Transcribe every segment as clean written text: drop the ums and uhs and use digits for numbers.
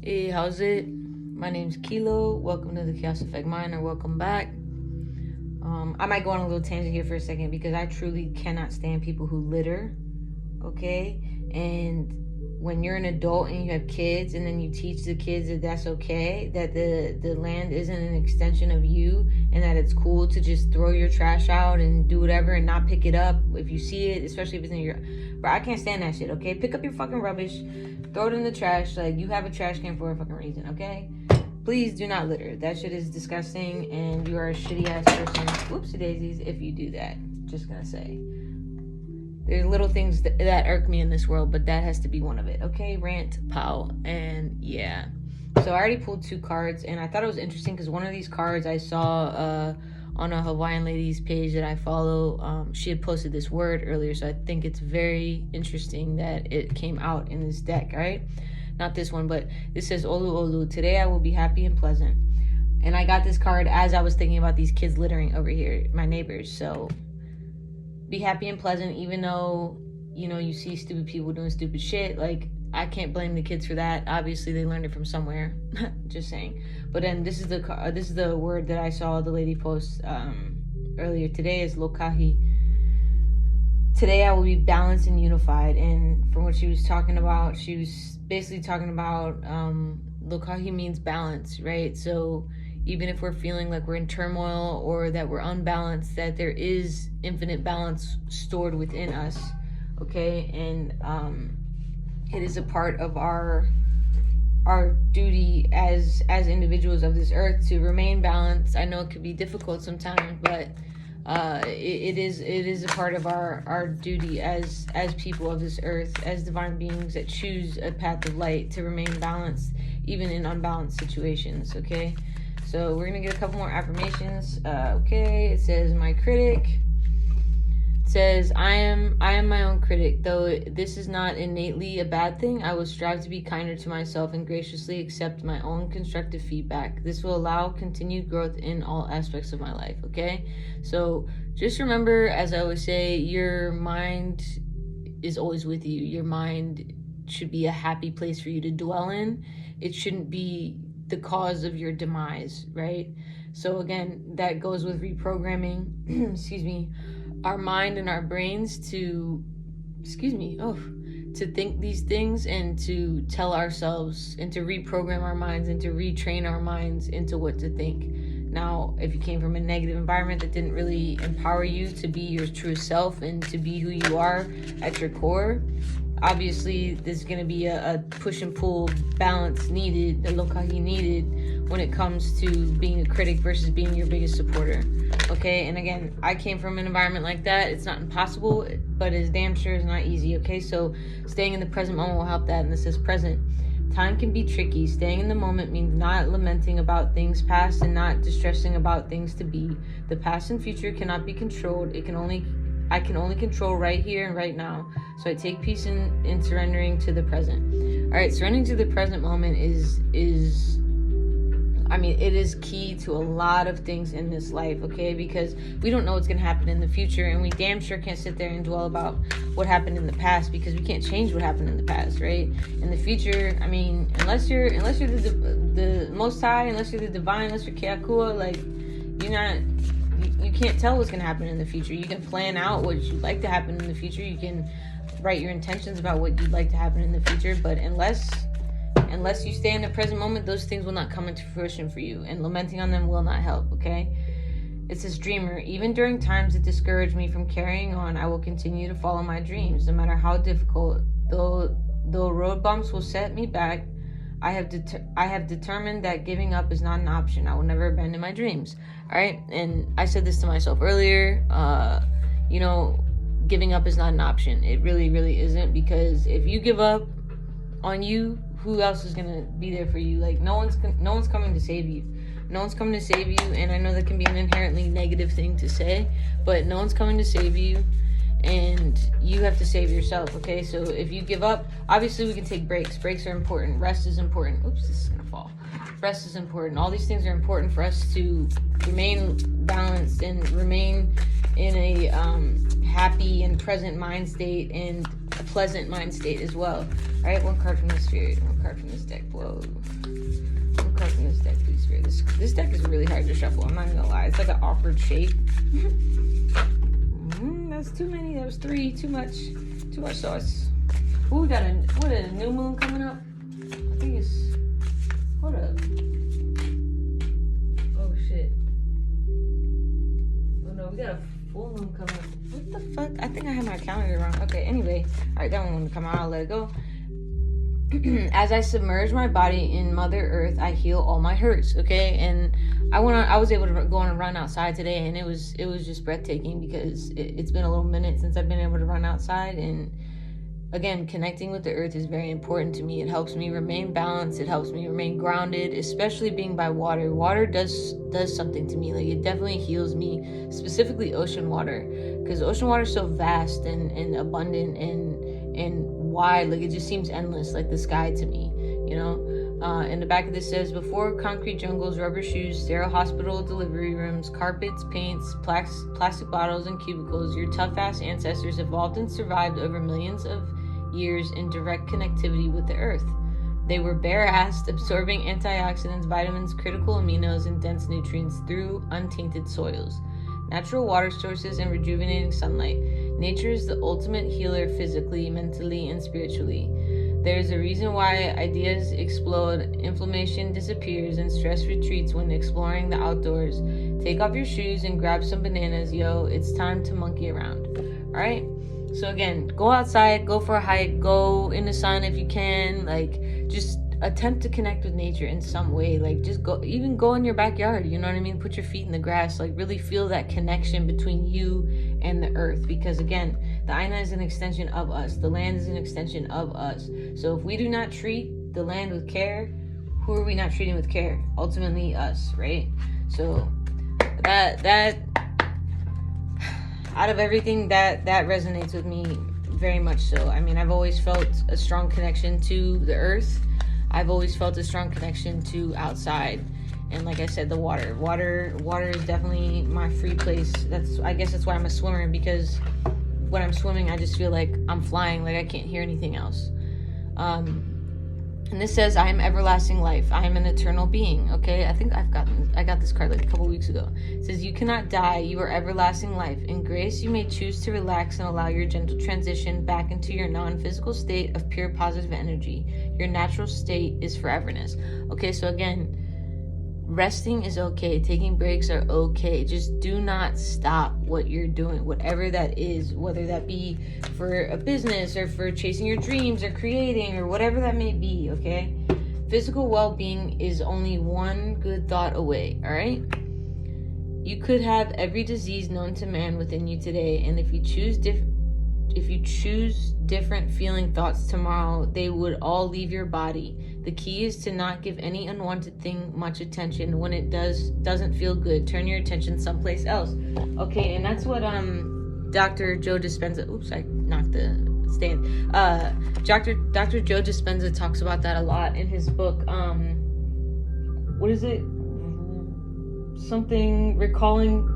Hey, how's it? My name's Kilo. Welcome to the Chaos Effect Mind, or welcome back. I might go on a little tangent here for a second because I truly cannot stand people who litter, okay? And when you're an adult and you have kids and then you teach the kids that that's okay, that the land isn't an extension of you, and that it's cool to just throw your trash out and do whatever and not pick it up if you see it, especially if it's in your... Bro, I can't stand that shit, okay? Pick up your fucking rubbish, throw it in the trash. Like, you have a trash can for a fucking reason, okay? Please do not litter. That shit is disgusting, and you are a shitty ass person. Whoopsie daisies if you do that. Just gonna say. There's little things that irk me in this world, but that has to be one of it. Okay, rant, pow, and yeah. So I already pulled 2 cards, and I thought it was interesting because one of these cards I saw on a Hawaiian lady's page that I follow. She had posted this word earlier, so I think it's very interesting that it came out in this deck, all right? Not this one, but this says, Olu Olu, today I will be happy and pleasant. And I got this card as I was thinking about these kids littering over here, my neighbors. So be happy and pleasant, even though, you know, you see stupid people doing stupid shit. Like, I can't blame the kids for that. Obviously, they learned it from somewhere. Just saying. But then this is the word that I saw the lady post earlier today is lokahi. Today I will be balanced and unified. And from what she was talking about, she was basically talking about lokahi means balance, right? So even if we're feeling like we're in turmoil or that we're unbalanced, that there is infinite balance stored within us, okay? And it is a part of our duty as individuals of this earth to remain balanced. I know it could be difficult sometimes, but it is a part of our duty as people of this earth, as divine beings that choose a path of light, to remain balanced even in unbalanced situations. Okay, so we're gonna get a couple more affirmations. Okay, it says, my critic. Says, I am my own critic. Though this is not innately a bad thing, I will strive to be kinder to myself and graciously accept my own constructive feedback. This will allow continued growth in all aspects of my life, okay? So just remember, as I always say, your mind is always with you. Your mind should be a happy place for you to dwell in. It shouldn't be the cause of your demise, right? So again, that goes with reprogramming, excuse me, our mind and our brains to think these things, and to tell ourselves, and to reprogram our minds, and to retrain our minds into what to think. Now, if you came from a negative environment that didn't really empower you to be your true self and to be who you are at your core, obviously there's going to be a push and pull balance needed, the lokahi needed, when it comes to being a critic versus being your biggest supporter. Okay, and again, I came from an environment like that. It's not impossible, but it's damn sure is not easy. Okay, so staying in the present moment will help that. And this is present. Time can be tricky. Staying in the moment means not lamenting about things past and not distressing about things to be. The past and future cannot be controlled. I can only control right here and right now. So I take peace in surrendering to the present. All right, surrendering to the present moment is it is key to a lot of things in this life, okay? Because we don't know what's going to happen in the future, and we damn sure can't sit there and dwell about what happened in the past, because we can't change what happened in the past, right? In the future, unless you're the Most High, unless you're the divine, unless you're Keakua, like, you can't tell what's going to happen in the future. You can plan out what you'd like to happen in the future. You can write your intentions about what you'd like to happen in the future, but unless you stay in the present moment, those things will not come into fruition for you, and lamenting on them will not help, okay? It says, dreamer, even during times that discourage me from carrying on, I will continue to follow my dreams, no matter how difficult. Though road bumps will set me back, I have determined that giving up is not an option. I will never abandon my dreams, all right? And I said this to myself earlier, giving up is not an option. It really, really isn't, because if you give up on you, who else is gonna be there for you? Like, no one's coming to save you. No one's coming to save you, and I know that can be an inherently negative thing to say, but no one's coming to save you, and you have to save yourself, okay? So if you give up, obviously we can take breaks. Breaks are important. Rest is important. Oops, this is gonna fall. Rest is important. All these things are important for us to remain balanced and remain in a happy and present mind state, and pleasant mind state as well. All right, one card from the Spirit, one card from this deck. Whoa. One card from this deck, please, Spirit. This deck is really hard to shuffle. I'm not even gonna lie. It's like an awkward shape. That's too many. That was 3. Too much sauce. Ooh, we got a new moon coming up. I think it's. Hold up. Oh shit. Oh no, we got a full moon coming up. What the fuck? I think I have my calendar wrong. Okay, anyway. Alright, that one wanted to come out. I'll let it go. As I submerge my body in Mother Earth, I heal all my hurts. Okay, and I was able to go on a run outside today, and it was just breathtaking because it's been a little minute since I've been able to run outside. And again, connecting with the earth is very important to me. It helps me remain balanced. It helps me remain grounded, especially being by water. Water does something to me. Like, it definitely heals me, specifically ocean water, because ocean water is so vast and abundant and wide. Like, it just seems endless, like the sky to me, you know. In the back of this says, before concrete jungles, rubber shoes, sterile hospital delivery rooms, carpets, paints, plastic bottles, and cubicles, your tough-ass ancestors evolved and survived over millions of years in direct connectivity with the earth. They were bare-assed, absorbing antioxidants, vitamins, critical aminos, and dense nutrients through untainted soils, natural water sources, and rejuvenating sunlight. Nature is the ultimate healer physically, mentally, and spiritually. There's a reason why ideas explode, inflammation disappears, and stress retreats when exploring the outdoors. Take off your shoes and grab some bananas, yo. It's time to monkey around. All right? So again, go outside, go for a hike, go in the sun if you can. Like, just attempt to connect with nature in some way. Like, just go in your backyard, you know what I mean? Put your feet in the grass. Like, really feel that connection between you and the earth, because again, the Aina is an extension of us. The land is an extension of us. So if we do not treat the land with care, who are we not treating with care? Ultimately us, right? So that out of everything, that resonates with me very much so. I mean, I've always felt a strong connection to the earth. I've always felt a strong connection to outside. And like I said, the water is definitely my free place. I guess that's why I'm a swimmer, because when I'm swimming, I just feel like I'm flying, like I can't hear anything else. And this says, I am everlasting life. I am an eternal being. Okay, I think I got this card like a couple weeks ago. It says, you cannot die. You are everlasting life. In grace, you may choose to relax and allow your gentle transition back into your non-physical state of pure positive energy. Your natural state is foreverness. Okay, so again, resting is okay. Taking breaks are okay. Just do not stop what you're doing, whatever that is, whether that be for a business or for chasing your dreams or creating or whatever that may be, okay? Physical well-being is only one good thought away, all right? You could have every disease known to man within you today, and if you choose different feeling thoughts tomorrow, they would all leave your body. The key is to not give any unwanted thing much attention. When it doesn't feel good, turn your attention someplace else. Okay, and that's what Dr. Joe Dispenza, oops, I knocked the stand. Dr. Joe Dispenza talks about that a lot in his book. What is it? Something recalling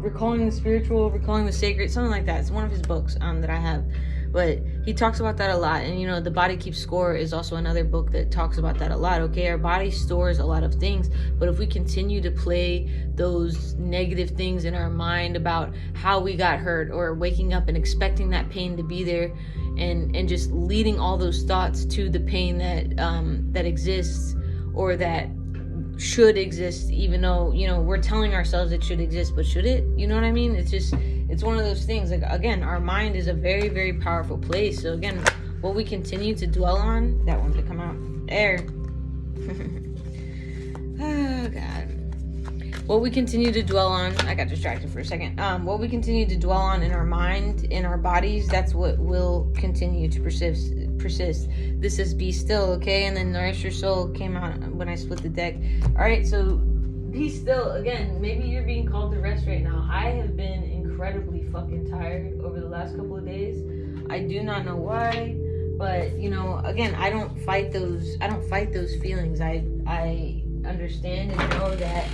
the spiritual, recalling the sacred, something like that. It's one of his books that I have. But he talks about that a lot. And, you know, The Body Keeps Score is also another book that talks about that a lot. Okay, our body stores a lot of things. But if we continue to play those negative things in our mind about how we got hurt, or waking up and expecting that pain to be there, and just leading all those thoughts to the pain that exists, or that should exist, even though, you know, we're telling ourselves it should exist, but should it? You know what I mean? It's one of those things. Like, again, our mind is a very, very powerful place. So again, what we continue to dwell on, that one to come out there. Oh God. What we continue to dwell on, I got distracted for a second. What we continue to dwell on in our mind, in our bodies, that's what will continue to persist. This is Be Still, okay? And then Nourish Your Soul came out when I split the deck. All right, so be still. Again, maybe you're being called to rest right now. I have been incredibly fucking tired over the last couple of days. I do not know why, but you know, again, I don't fight those feelings. I understand and know that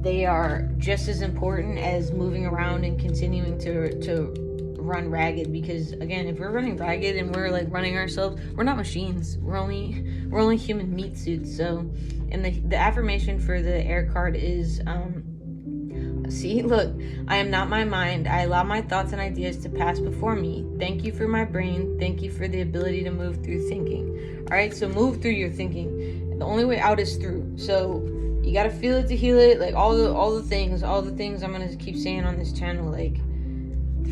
they are just as important as moving around and continuing to run ragged, because again, if we're running ragged and we're like running ourselves, we're not machines. We're only human meat suits. So, and the affirmation for the air card is see, look, I am not my mind. I allow my thoughts and ideas to pass before me. Thank you for my brain. Thank you for the ability to move through thinking. All right, so move through your thinking. The only way out is through. So you got to feel it to heal it. Like all the things I'm going to keep saying on this channel, like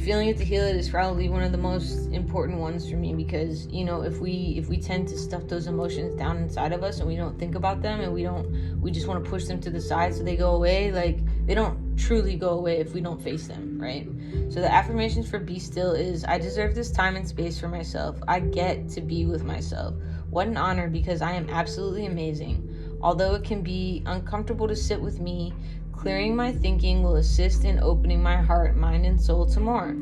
feeling it to heal it is probably one of the most important ones for me, because you know, if we tend to stuff those emotions down inside of us and we don't think about them, and we just want to push them to the side so they go away, like they don't truly go away if we don't face them, right? So the affirmations for be still is, I deserve this time and space for myself. I get to be with myself. What an honor, because I am absolutely amazing. Although it can be uncomfortable to sit with me, clearing my thinking will assist in opening my heart, mind, and soul to more.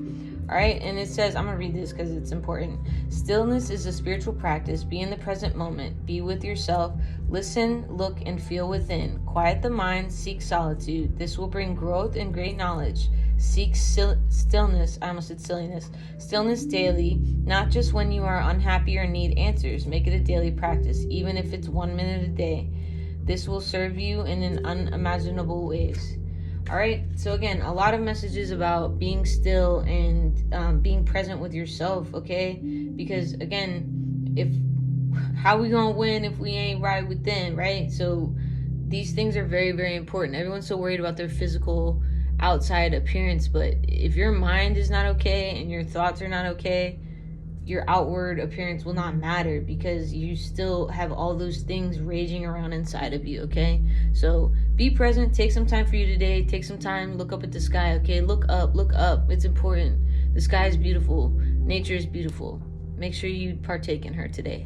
All right, and it says, I'm going to read this because it's important. Stillness is a spiritual practice. Be in the present moment. Be with yourself. Listen, look, and feel within. Quiet the mind. Seek solitude. This will bring growth and great knowledge. Seek stillness. I almost said silliness. Stillness daily, not just when you are unhappy or need answers. Make it a daily practice, even if it's 1 minute a day. This will serve you in an unimaginable ways. All right. So again, a lot of messages about being still and being present with yourself. Okay. Because again, how we gonna win if we ain't right within, right? So these things are very, very important. Everyone's so worried about their physical outside appearance, but if your mind is not okay and your thoughts are not okay, your outward appearance will not matter, because you still have all those things raging around inside of you. Okay, so be present. Take some time for you today. Take some time, look up at the sky. Okay, look up. It's important. The sky is beautiful. Nature is beautiful. Make sure you partake in her today.